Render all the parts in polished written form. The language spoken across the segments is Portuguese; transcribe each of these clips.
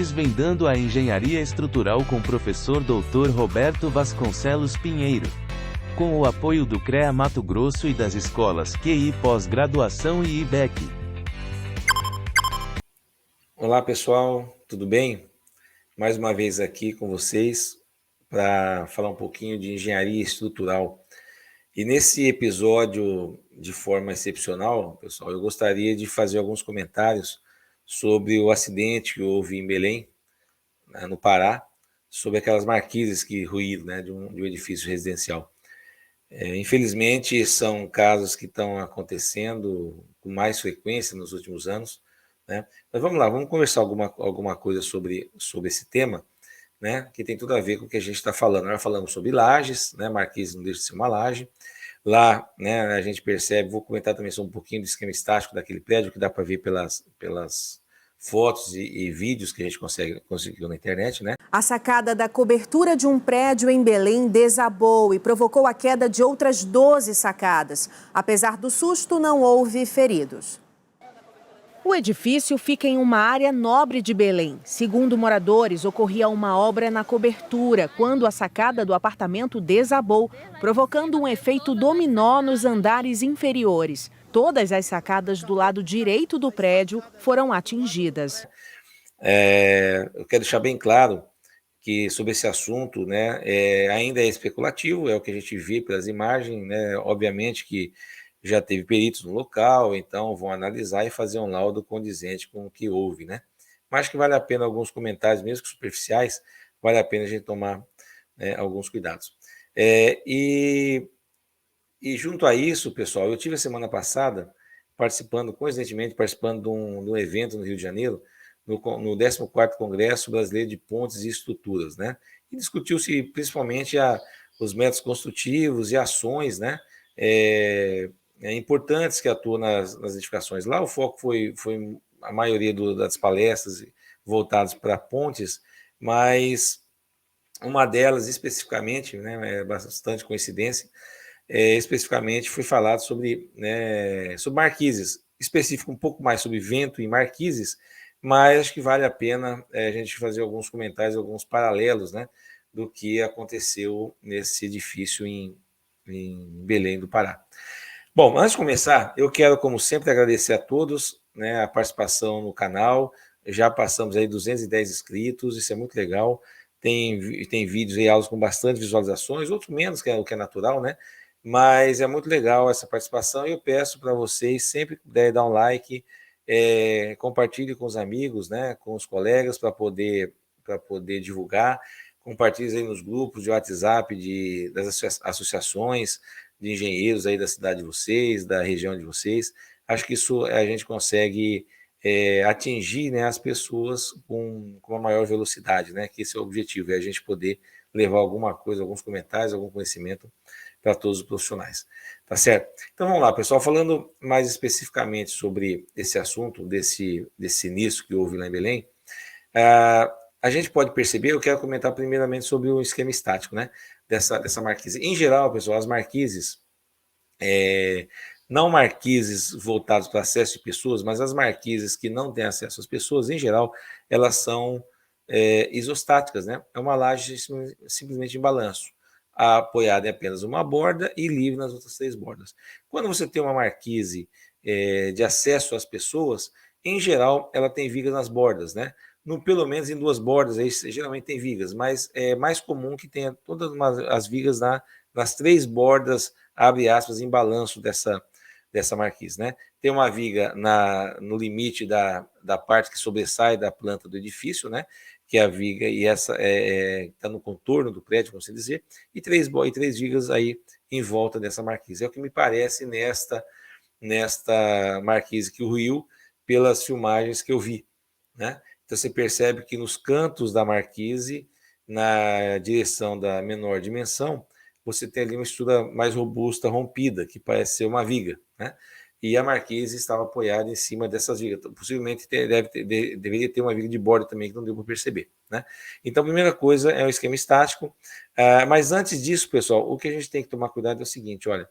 Desvendando a Engenharia Estrutural com o professor Dr. Roberto Vasconcelos Pinheiro. Com o apoio do CREA Mato Grosso e das escolas QI Pós-Graduação e IBEC. Olá pessoal, tudo bem? Mais uma vez aqui com vocês para falar um pouquinho de engenharia estrutural. E nesse episódio, de forma excepcional, pessoal, eu gostaria de fazer alguns comentários sobre o acidente que houve em Belém, né, no Pará, sobre aquelas marquises que ruíram, né, de um edifício residencial. Infelizmente, são casos que estão acontecendo com mais frequência nos últimos anos, né? Mas vamos lá, vamos conversar alguma coisa sobre esse tema, né, que tem tudo a ver com o que a gente está falando. Nós falamos sobre lajes, né, marquise não deixa de ser uma laje. Lá, né, a gente percebe, vou comentar também sobre um pouquinho do esquema estático daquele prédio, que dá para ver pelas fotos e vídeos que a gente conseguiu na internet, né? A sacada da cobertura de um prédio em Belém desabou e provocou a queda de outras 12 sacadas. Apesar do susto, não houve feridos. O edifício fica em uma área nobre de Belém. Segundo moradores, ocorria uma obra na cobertura quando a sacada do apartamento desabou, provocando um efeito dominó nos andares inferiores. Todas as sacadas do lado direito do prédio foram atingidas. Eu quero deixar bem claro que sobre esse assunto, né, ainda é especulativo, é o que a gente vê pelas imagens, né, obviamente que já teve peritos no local, então vão analisar e fazer um laudo condizente com o que houve, né? Mas acho que vale a pena alguns comentários, mesmo que superficiais, vale a pena a gente tomar, né, alguns cuidados. E junto a isso, pessoal, eu tive a semana passada coincidentemente participando de um evento no Rio de Janeiro, no 14º Congresso Brasileiro de Pontes e Estruturas, né? E discutiu-se principalmente os métodos construtivos e ações, né, importantes que atuam nas edificações. Lá o foco foi a maioria das palestras voltadas para pontes, mas uma delas especificamente, né, é bastante coincidência, especificamente foi falado sobre, né, sobre marquises, específico um pouco mais sobre vento e marquises, mas acho que vale a pena a gente fazer alguns comentários, alguns paralelos, né, do que aconteceu nesse edifício em Belém do Pará. Bom, antes de começar, eu quero, como sempre, agradecer a todos, né, a participação no canal. Já passamos aí 210 inscritos, isso é muito legal. Tem vídeos e aulas com bastante visualizações, outros menos, que é o que é natural, né? Mas é muito legal essa participação e eu peço para vocês, sempre que puder, dar um like, compartilhe com os amigos, né, com os colegas, para poder divulgar. Compartilhe aí nos grupos de WhatsApp das associações de engenheiros aí da cidade de vocês, da região de vocês. Acho que isso a gente consegue atingir, né, as pessoas com uma maior velocidade, né, que esse é o objetivo, é a gente poder levar alguma coisa, alguns comentários, algum conhecimento para todos os profissionais, tá certo? Então vamos lá, pessoal, falando mais especificamente sobre esse assunto, desse sinistro que houve lá em Belém, a gente pode perceber, eu quero comentar primeiramente sobre o esquema estático, né, dessa marquise. Em geral, pessoal, as marquises, não marquises voltadas para acesso de pessoas, mas as marquises que não têm acesso às pessoas, em geral, elas são isostáticas, né? É uma laje simplesmente em balanço, apoiada em apenas uma borda e livre nas outras 3 bordas. Quando você tem uma marquise de acesso às pessoas, em geral, ela tem vigas nas bordas, né? Pelo menos em 2 bordas, aí geralmente tem vigas, mas é mais comum que tenha todas as vigas nas 3 bordas, abre aspas, em balanço dessa marquise, né? Tem uma viga no limite da parte que sobressai da planta do edifício, né, que é a viga, e essa está no contorno do prédio, como se dizer, e 3 vigas aí em volta dessa marquise. É o que me parece nesta marquise que ruiu pelas filmagens que eu vi, né? Então você percebe que nos cantos da marquise, na direção da menor dimensão, você tem ali uma estrutura mais robusta, rompida, que parece ser uma viga, né? E a marquise estava apoiada em cima dessas vigas. Possivelmente deveria ter uma viga de borda também, que não deu para perceber, né? Então, a primeira coisa é o esquema estático. Mas antes disso, pessoal, o que a gente tem que tomar cuidado é o seguinte, olha,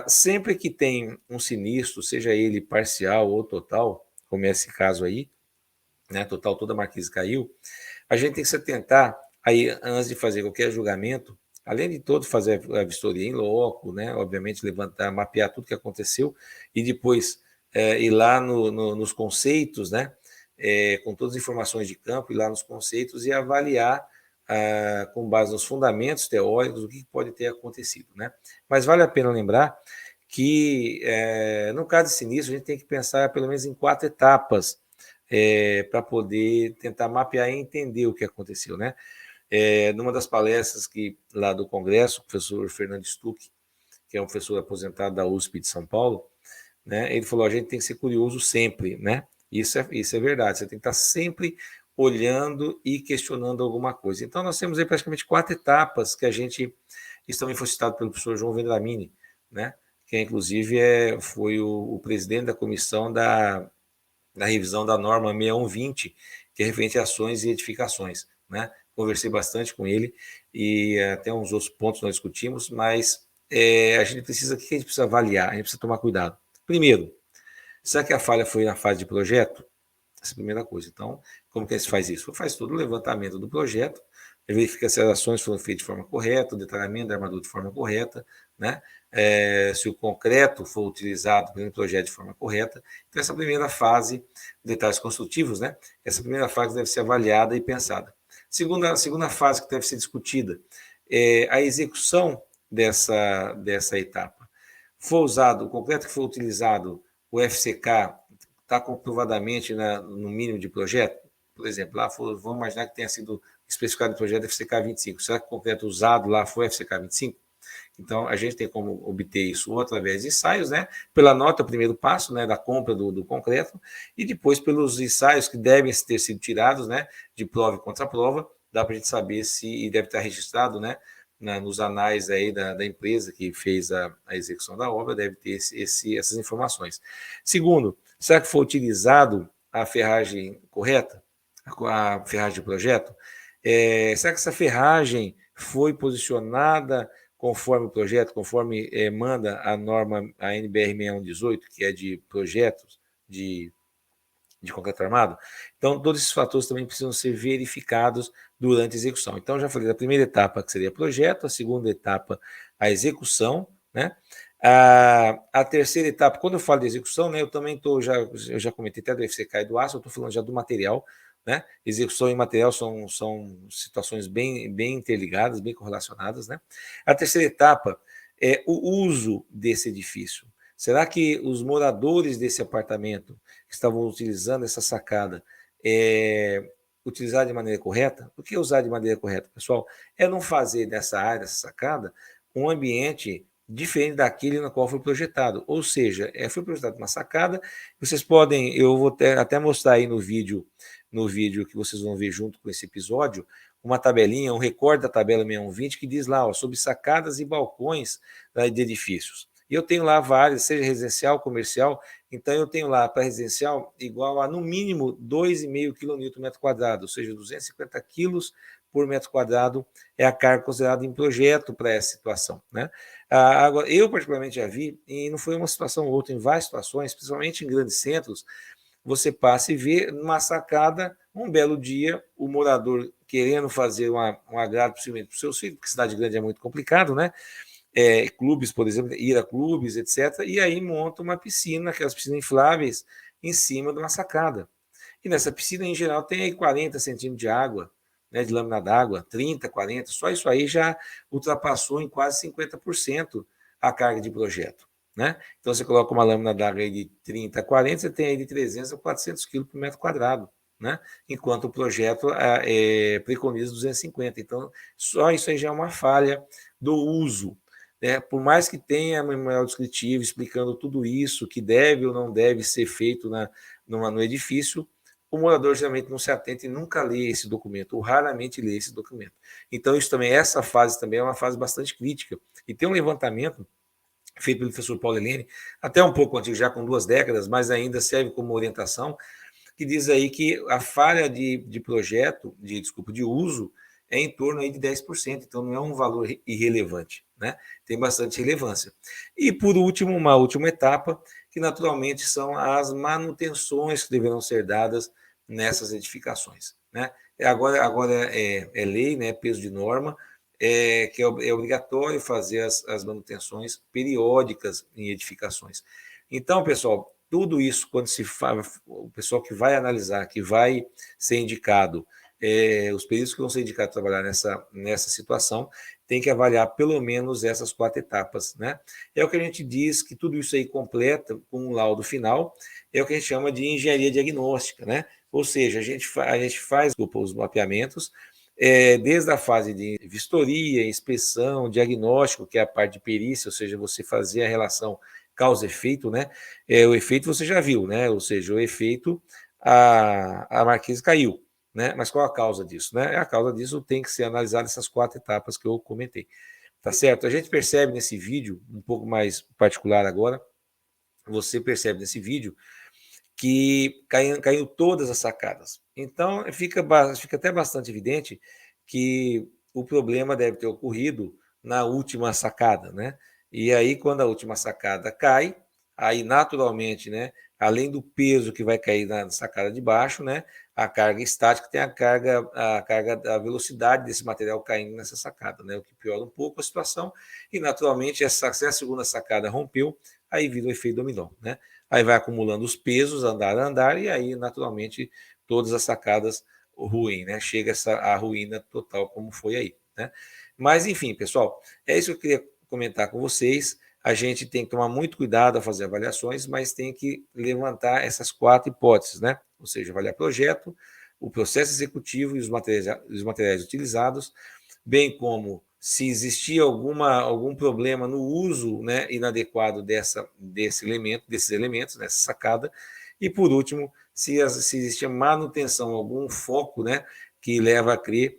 sempre que tem um sinistro, seja ele parcial ou total, como é esse caso aí, né, total, toda a marquise caiu, a gente tem que se atentar, aí, antes de fazer qualquer julgamento, além de todo fazer a vistoria em loco, né, obviamente levantar, mapear tudo que aconteceu, e depois ir lá nos conceitos, né, com todas as informações de campo, ir lá nos conceitos e avaliar, com base nos fundamentos teóricos, o que pode ter acontecido, né? Mas vale a pena lembrar que, no caso de sinistro, a gente tem que pensar pelo menos em 4 etapas para poder tentar mapear e entender o que aconteceu, né? Numa das palestras lá do Congresso, o professor Fernando Stuck, que é um professor aposentado da USP de São Paulo, né, ele falou, a gente tem que ser curioso sempre, né? Isso é verdade, você tem que estar sempre olhando e questionando alguma coisa. Então, nós temos aí praticamente 4 etapas que isso também foi citado pelo professor João Vendramini, né, que inclusive foi o presidente da comissão da revisão da norma 6120, que é referente a ações e edificações, né? Conversei bastante com ele e até uns outros pontos nós discutimos, mas a gente precisa, o que a gente precisa avaliar? A gente precisa tomar cuidado. Primeiro, será que a falha foi na fase de projeto? Essa é a primeira coisa. Então, como que se faz isso? Faz todo o levantamento do projeto, verifica se as ações foram feitas de forma correta, o detalhamento da armadura de forma correta, né? Se o concreto for utilizado no projeto de forma correta. Então, essa primeira fase, detalhes construtivos, né? Essa primeira fase deve ser avaliada e pensada. Segunda fase que deve ser discutida é a execução dessa etapa. For usado, o concreto que for utilizado, o FCK, está comprovadamente no mínimo de projeto? Por exemplo, lá vamos imaginar que tenha sido especificado no projeto FCK 25. Será que o concreto usado lá foi FCK 25? Então, a gente tem como obter isso ou através de ensaios, né? Pela nota, o primeiro passo, né? Da compra do concreto, e depois pelos ensaios que devem ter sido tirados, né? De prova e contra-prova, dá para a gente saber se, e deve estar registrado, né? Nos anais aí da empresa que fez a execução da obra, deve ter essas informações. Segundo, será que foi utilizado a ferragem correta? A ferragem de projeto? Será que essa ferragem foi posicionada conforme o projeto, conforme manda a norma, a NBR 6118, que é de projetos de concreto armado? Então, todos esses fatores também precisam ser verificados durante a execução. Então, já falei da primeira etapa, que seria projeto, a segunda etapa, a execução, né? A terceira etapa, quando eu falo de execução, né, eu também eu já comentei até do FCK e do aço, eu estou falando já do material, né? Execução e material são situações bem interligadas, bem correlacionadas, né? A terceira etapa é o uso desse edifício. Será que os moradores desse apartamento que estavam utilizando essa sacada utilizar de maneira correta? O que é usar de maneira correta, pessoal? É não fazer dessa área, dessa sacada, um ambiente diferente daquele na qual foi projetado. Ou seja, foi projetado uma sacada, vocês podem, eu vou até mostrar aí no vídeo que vocês vão ver junto com esse episódio, uma tabelinha, um recorte da tabela 6120, que diz lá, ó, sobre sacadas e balcões de edifícios. E eu tenho lá várias, seja residencial, comercial, então eu tenho lá para residencial igual a, no mínimo, 2,5 kN/m², ou seja, 250 quilos por metro quadrado é a carga considerada em projeto para essa situação, né? Agora, eu particularmente já vi, e não foi uma situação ou outra, em várias situações, principalmente em grandes centros, você passa e vê numa sacada, um belo dia, o morador querendo fazer um agrado possivelmente para os seus filhos, porque cidade grande é muito complicado, né? Clubes, por exemplo, ir a clubes, etc. E aí monta uma piscina, aquelas piscinas infláveis, em cima de uma sacada. E nessa piscina, em geral, tem aí 40 centímetros de água, né, de lâmina d'água, 30, 40, só isso aí já ultrapassou em quase 50% a carga de projeto, né? Então, você coloca uma lâmina d'água de 30 a 40, você tem aí de 300 a 400 quilos por metro quadrado, né? Enquanto o projeto preconiza 250. Então, só isso aí já é uma falha do uso. Por mais que tenha memorial descritivo explicando tudo isso, que deve ou não deve ser feito no edifício, o morador geralmente não se atenta e nunca lê esse documento, ou raramente lê esse documento. Então, essa fase também é uma fase bastante crítica. E tem um levantamento feito pelo professor Paulo Helene, até um pouco antigo, já com 2 décadas, mas ainda serve como orientação, que diz aí que a falha de projeto, de uso, é em torno aí de 10%, então não é um valor irrelevante, né? Tem bastante relevância. E, por último, uma última etapa, que naturalmente são as manutenções que deverão ser dadas nessas edificações, né? Agora é lei, né, peso de norma, que é obrigatório fazer as manutenções periódicas em edificações. Então, pessoal, tudo isso, quando se faz, o pessoal que vai analisar, que vai ser indicado, os períodos que vão ser indicados a trabalhar nessa situação, tem que avaliar pelo menos essas 4 etapas, né? É o que a gente diz que tudo isso aí completa com um laudo final, é o que a gente chama de engenharia diagnóstica, né? Ou seja, a gente faz os mapeamentos, desde a fase de vistoria, inspeção, diagnóstico, que é a parte de perícia, ou seja, você fazer a relação causa-efeito, né? O efeito você já viu, né? Ou seja, o efeito, a marquise caiu, né? Mas qual a causa disso, né? A causa disso tem que ser analisada nessas 4 etapas que eu comentei. Tá certo? A gente percebe nesse vídeo, um pouco mais particular agora, você percebe nesse vídeo que caiu todas as sacadas. Então, fica até bastante evidente que o problema deve ter ocorrido na última sacada, né? E aí, quando a última sacada cai, aí naturalmente, né, além do peso que vai cair na sacada de baixo, né, a carga estática tem a carga da velocidade desse material caindo nessa sacada, né, o que piora um pouco a situação, e naturalmente, se a segunda sacada rompeu, aí vira o efeito dominó, né? Aí vai acumulando os pesos, andar a andar, e aí, naturalmente, todas as sacadas ruins, né? Chega a ruína total, como foi aí, né? Mas, enfim, pessoal, é isso que eu queria comentar com vocês. A gente tem que tomar muito cuidado ao fazer avaliações, mas tem que levantar essas 4 hipóteses, né? Ou seja, avaliar projeto, o processo executivo e os materiais utilizados, bem como se existia algum problema no uso, né, inadequado desses elementos, dessa sacada, e, por último, se existia manutenção, algum foco, né, que leva a crer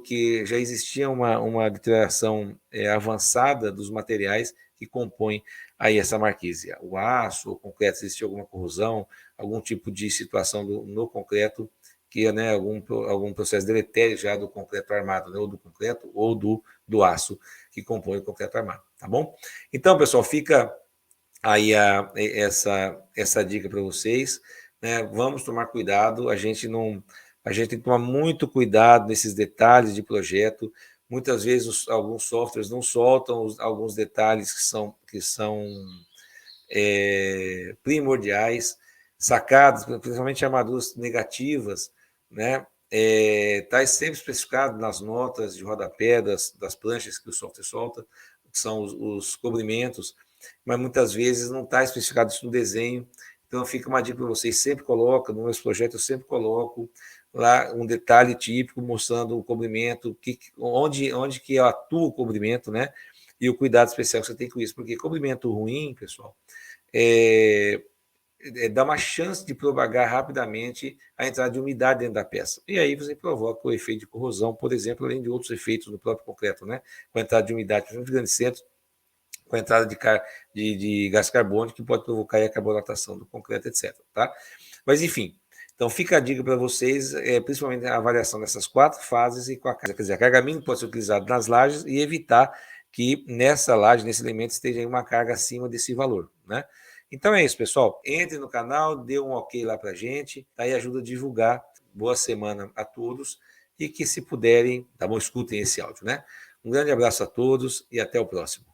que já existia uma deterioração avançada dos materiais que compõem aí essa marquise. O aço, o concreto, se existia alguma corrosão, algum tipo de situação no concreto, que né, algum processo deletério já do concreto armado, né, ou do concreto ou do aço que compõe o concreto armado, tá bom? Então, pessoal, fica aí essa dica para vocês, né? Vamos tomar cuidado, a gente tem que tomar muito cuidado nesses detalhes de projeto. Muitas vezes alguns softwares não soltam alguns detalhes que são primordiais, sacadas, principalmente armaduras negativas, né? Está sempre especificado nas notas de rodapé das planchas que o software solta, que são os cobrimentos, mas muitas vezes não está especificado isso no desenho. Então fica uma dica para vocês, sempre coloca, nos meus projetos eu sempre coloco lá um detalhe típico mostrando o cobrimento, onde que atua o cobrimento, né? E o cuidado especial que você tem com isso, porque cobrimento ruim, pessoal, dá uma chance de propagar rapidamente a entrada de umidade dentro da peça. E aí você provoca o efeito de corrosão, por exemplo, além de outros efeitos no próprio concreto, né? Com a entrada de umidade, principalmente no grande centro, com a entrada de gás carbônico, que pode provocar a carbonatação do concreto, etc. Tá? Mas, enfim, então fica a dica para vocês, principalmente a avaliação dessas 4 fases e com a carga. Quer dizer, a carga mínima pode ser utilizada nas lajes e evitar que nessa laje, nesse elemento, esteja uma carga acima desse valor, né? Então é isso, pessoal. Entre no canal, dê um ok lá para a gente, aí ajuda a divulgar. Boa semana a todos e que, se puderem, tá bom, escutem esse áudio, né? Um grande abraço a todos e até o próximo.